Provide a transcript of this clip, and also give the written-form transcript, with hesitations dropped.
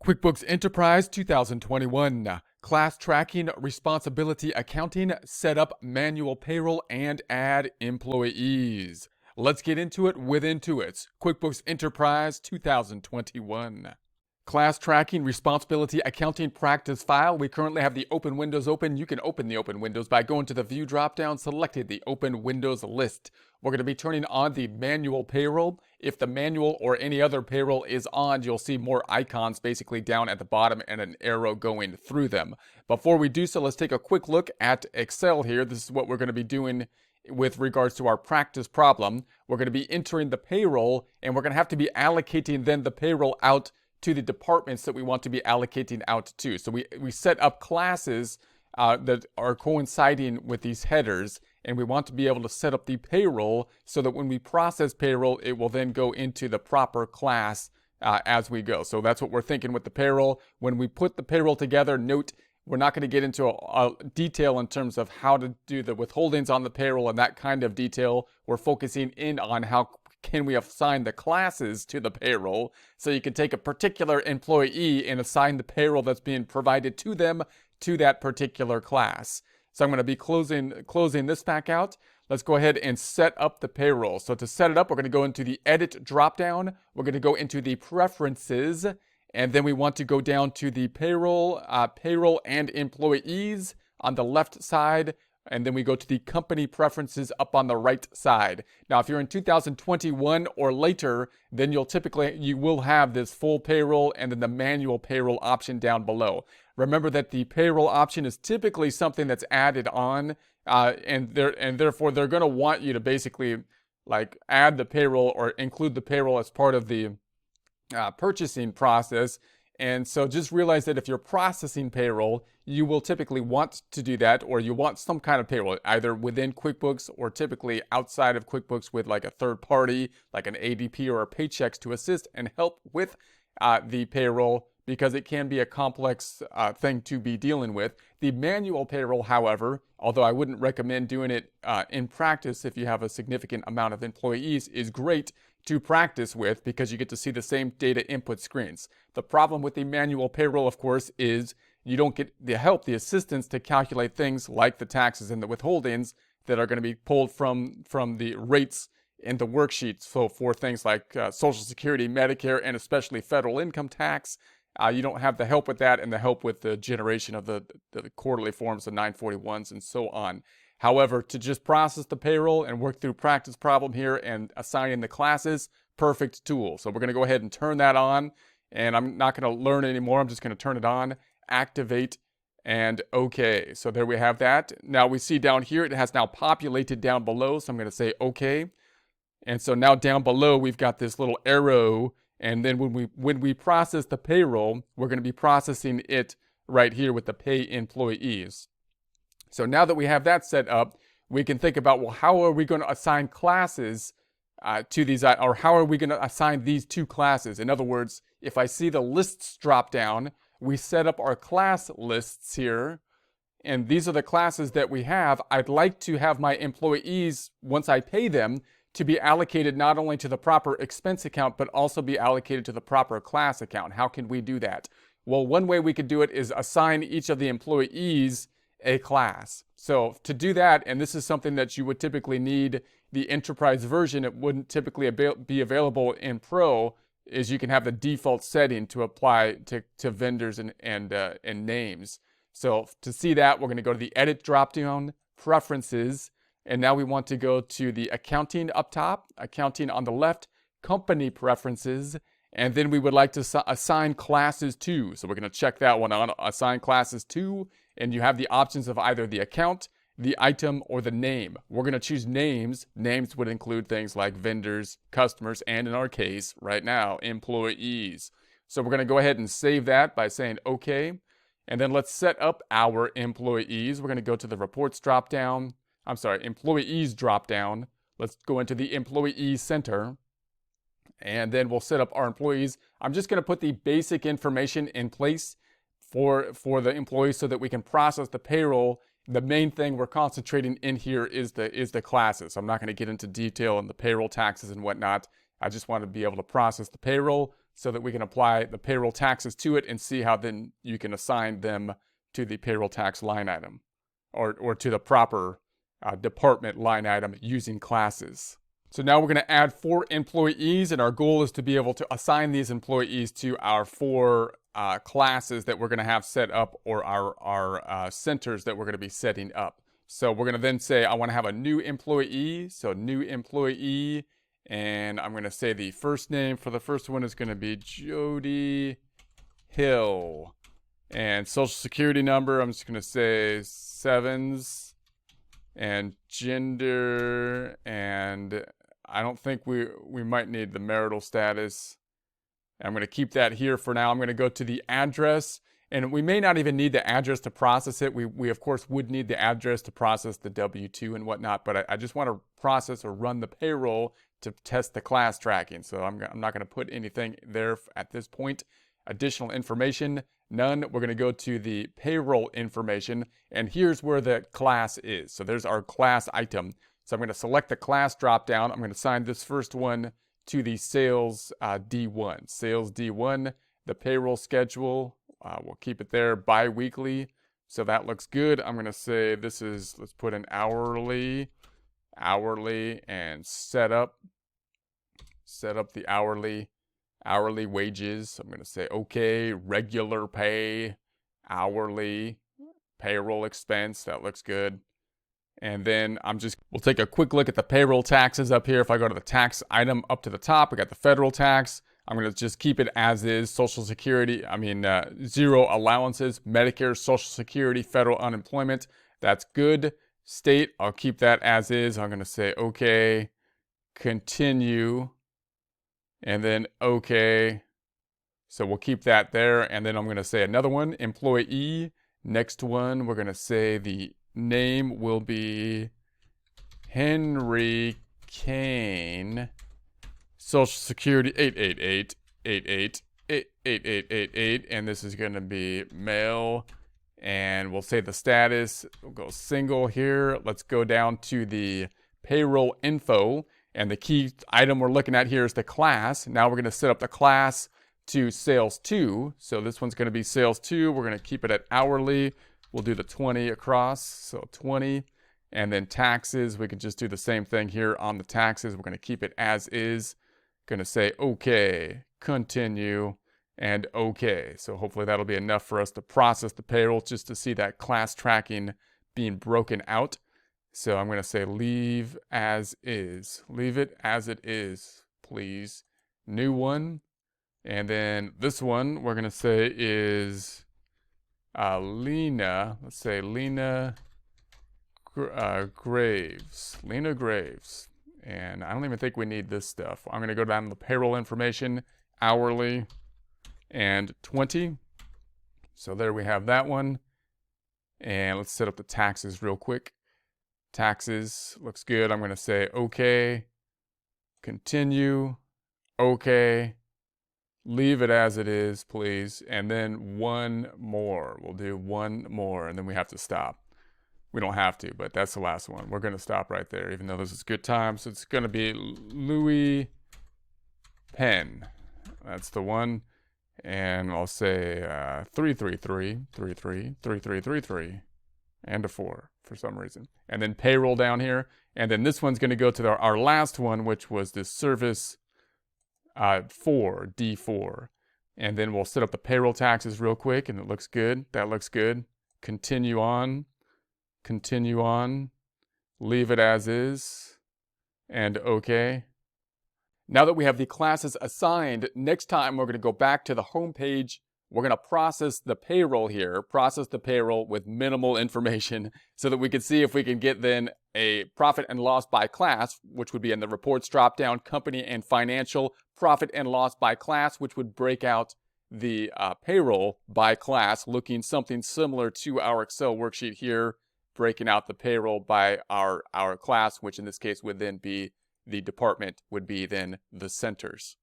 QuickBooks Enterprise 2021. Class Tracking, Responsibility Accounting, Set Up Manual Payroll, and Add Employees. Let's get into it with Intuit's QuickBooks Enterprise 2021. Class Tracking, Responsibility Accounting Practice File. We currently have the Open Windows open. You can open the Open Windows by going to the View dropdown, selecting the Open Windows list. We're going to be turning on the Manual Payroll. If the manual or any other payroll is on, you'll see more icons basically down at the bottom and an arrow going through them. Before we do so, let's take a quick look at Excel here. This is what we're going to be doing with regards to our practice problem. We're going to be entering the payroll, and we're going to have to be allocating then the payroll out to the departments that we want to be allocating out to. So we set up classes that are coinciding with these headers, and we want to be able to set up the payroll so that when we process payroll, it will then go into the proper class as we go. So that's what we're thinking with the payroll. When we put the payroll together, note we're not going to get into a detail in terms of how to do the withholdings on the payroll and that kind of detail. We're focusing in on how can we assign the classes to the payroll, so you can take a particular employee and assign the payroll that's being provided to them to that particular class. So I'm going to be closing this back out. Let's go ahead and set up the payroll. So to set it up, we're going to go into the Edit dropdown. We're going to go into the Preferences, and then we want to go down to the Payroll and Employees on the left side. And then we go to the Company Preferences up on the right side. Now, if you're in 2021 or later, then you will have this full payroll and then the manual payroll option down below. Remember that the payroll option is typically something that's added on, and therefore they're going to want you to basically like add the payroll or include the payroll as part of the purchasing process. And so just realize that if you're processing payroll, you will typically want to do that, or you want some kind of payroll, either within QuickBooks or typically outside of QuickBooks with like a third party, like an ADP or a Paychex to assist and help with the payroll, because it can be a complex thing to be dealing with. The manual payroll, however, although I wouldn't recommend doing it in practice if you have a significant amount of employees, is great to practice with because you get to see the same data input screens. The problem with the manual payroll, of course, is you don't get the help, the assistance to calculate things like the taxes and the withholdings that are going to be pulled from the rates in the worksheets. So for things like Social Security, Medicare, and especially federal income tax, you don't have the help with that and the help with the generation of the quarterly forms, the 941s, and so on. However, to just process the payroll and work through practice problem here and assigning the classes, perfect tool. So we're going to go ahead and turn that on, and I'm not going to learn anymore. I'm just going to turn it on, activate, and OK. So there we have that. Now we see down here, it has now populated down below. So I'm going to say OK. And so now down below, we've got this little arrow. And then when we process the payroll, we're going to be processing it right here with the Pay Employees. So now that we have that set up, we can think about, well, how are we going to assign classes to these, or how are we going to assign these two classes? In other words, if I see the lists drop down, we set up our class lists here, and these are the classes that we have. I'd like to have my employees, once I pay them, to be allocated not only to the proper expense account, but also be allocated to the proper class account. How can we do that? Well, one way we could do it is assign each of the employees a class. So to do that, and this is something that you would typically need the enterprise version, it wouldn't typically be available in Pro, is you can have the default setting to apply to vendors and names. So to see that, we're going to go to the Edit dropdown, Preferences, and now we want to go to the Accounting up top, Accounting on the left, Company Preferences, and then we would like to assign classes to. So we're going to check that one on, Assign Classes to, and you have the options of either the account, the item, or the name. We're going to choose names. Names would include things like vendors, customers, and in our case, right now, employees. So we're going to go ahead and save that by saying OK. And then let's set up our employees. We're going to go to the Reports dropdown. Employees dropdown. Let's go into the Employee Center. And then we'll set up our employees. I'm just going to put the basic information in place for the employees so that we can process the payroll. The main thing we're concentrating in here is the classes. I'm not going to get into detail on the payroll taxes and whatnot. I just want to be able to process the payroll. so that we can apply the payroll taxes to it and see how then you can assign them to the payroll tax line item or to the proper department line item using classes. So now we're going to add 4 employees, and our goal is to be able to assign these employees to our 4 classes that we're going to have set up, or our centers that we're going to be setting up. So we're going to then say I want to have a new employee, so new employee, and I'm going to say the first name for the first one is going to be Jody Hill, and social security number I'm just going to say 7s, and gender, and I don't think we might need the marital status. I'm going to keep that here for now. I'm going to go to the address, and we may not even need the address to process it. We of course would need the address to process the W-2 and whatnot, but I just want to process or run the payroll to test the class tracking. So I'm not going to put anything there at this point. Additional information, none. We're going to go to the payroll information, and here's where the class is. So there's our class item. So I'm going to select the class dropdown. I'm going to assign this first one to the sales D1. Sales D1, the payroll schedule, we'll keep it there, bi-weekly. So that looks good. I'm going to say this is, let's put in hourly, and set up the hourly wages. I'm going to say, okay, regular pay, hourly, payroll expense. That looks good. And then we'll take a quick look at the payroll taxes up here. If I go to the tax item up to the top, we got the federal tax. I'm going to just keep it as is. Social Security, 0 allowances, Medicare, Social Security, federal unemployment. That's good. State, I'll keep that as is. I'm going to say, okay, continue, and then okay. So we'll keep that there. And then I'm going to say another one, employee. Next one, we're going to say the name will be Henry Kane. Social Security 888-8888-8888, and this is going to be male. And we'll say the status, we'll go single here. Let's go down to the payroll info, and the key item we're looking at here is the class. Now we're going to set up the class to sales 2. So this one's going to be sales 2. We're going to keep it at hourly. We'll do the 20 across, so 20. And then taxes, we can just do the same thing here on the taxes. We're going to keep it as is. Going to say okay, continue, and okay. So hopefully that'll be enough for us to process the payroll, just to see that class tracking being broken out. So I'm going to say leave as is. Leave it as it is, please. New one. And then this one we're going to say is Lena. Let's say Lena Graves. Lena Graves. And I don't even think we need this stuff. I'm going to go down to the payroll information, hourly, and 20. So there we have that one. And let's set up the taxes real quick. Taxes, looks good. I'm going to say okay, continue, okay, leave it as it is, please. And then one more. We'll do one more, and then we have to stop. We don't have to, but that's the last one. We're going to stop right there, even though this is good time. So it's going to be Louis Penn. That's the one. And I'll say 333, and a 4 for some reason. And then payroll down here. And then this one's going to go to our last one, which was the service 4, D4. And then we'll set up the payroll taxes real quick, and it looks good. That looks good. Continue on. Continue on. Leave it as is. And okay. Now that we have the classes assigned, next time we're going to go back to the home page. We're going to process the payroll here, process the payroll with minimal information so that we can see if we can get then a profit and loss by class, which would be in the reports dropdown, company and financial, profit and loss by class, which would break out the payroll by class, looking something similar to our Excel worksheet here, breaking out the payroll by our class, which in this case would then be the department, would be then the centers.